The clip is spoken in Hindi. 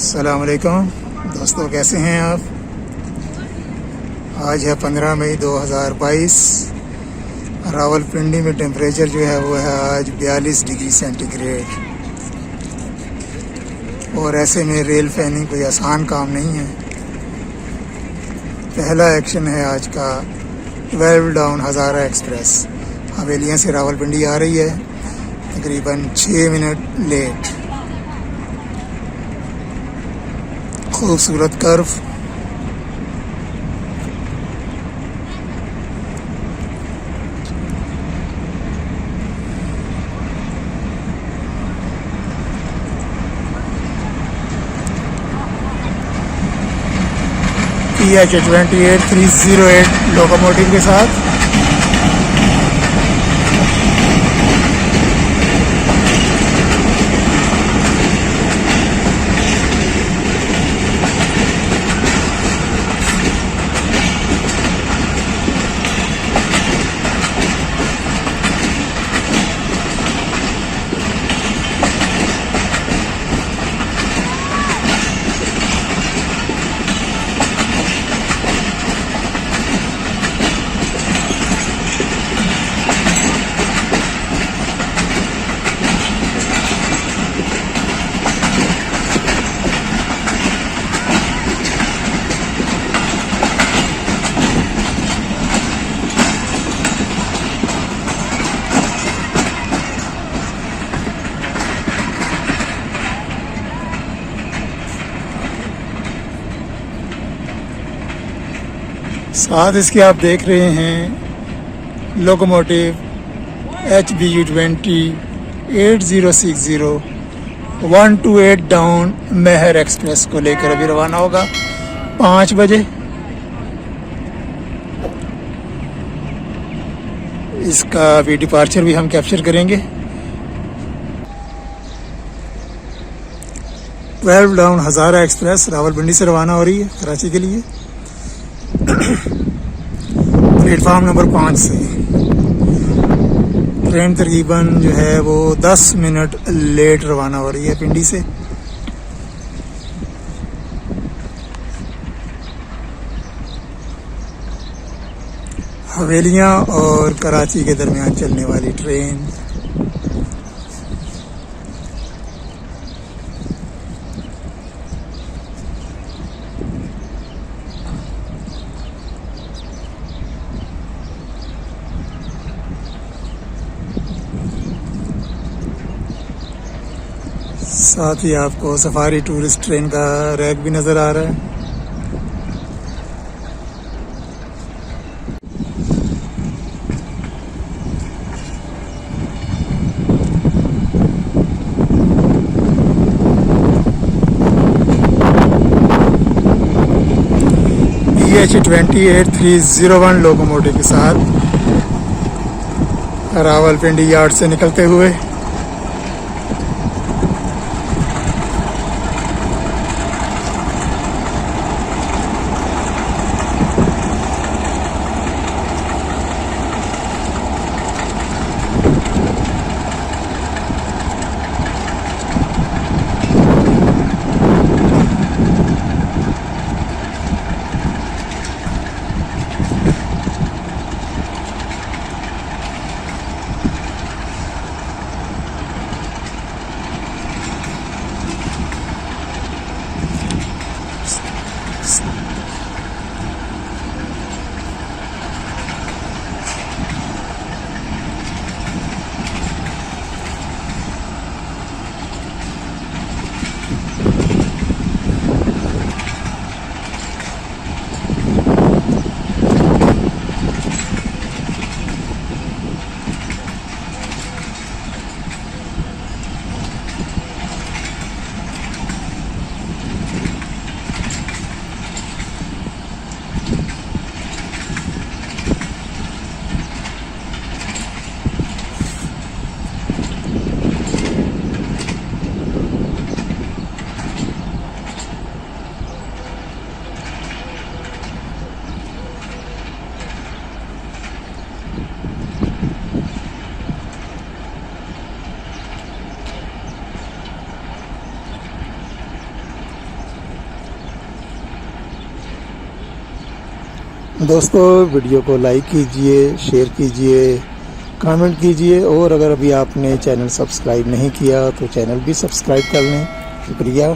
अस्सलाम वालेकुम दोस्तों, कैसे हैं आप। आज है 15 मई 2022। रावलपिंडी में टेम्परेचर जो है वो है आज 42 डिग्री सेंटीग्रेड। और ऐसे में रेल फैनिंग कोई आसान काम नहीं है। पहला एक्शन है आज का 12 डाउन हज़ारा एक्सप्रेस हवेलियाँ से रावलपिंडी आ रही है, तकरीबन 6 मिनट लेट। खूबसूरत कर्व, PH28308 लोकोमोटिव के साथ। साथ इसके आप देख रहे हैं लोकोमोटिव HBU20 8060 128 डाउन मेहर एक्सप्रेस को लेकर अभी रवाना होगा 5 बजे। इसका भी डिपार्चर भी हम कैप्चर करेंगे। 12 डाउन हज़ारा एक्सप्रेस रावलपिंडी से रवाना हो रही है कराची के लिए, प्लेटफार्म नंबर 5 से। ट्रेन तकरीबन जो है वो 10 मिनट लेट रवाना हो रही है पिंडी से। हवेलियाँ और कराची के दरमियान चलने वाली ट्रेन। साथ ही आपको सफारी टूरिस्ट ट्रेन का रैक भी नज़र आ रहा है। PH28301 लोकोमोटिव के साथ रावलपिंडी यार्ड से निकलते हुए दोस्तों वीडियो को लाइक कीजिए, शेयर कीजिए, कमेंट कीजिए और अगर अभी आपने चैनल सब्सक्राइब नहीं किया तो चैनल भी सब्सक्राइब कर लें। शुक्रिया।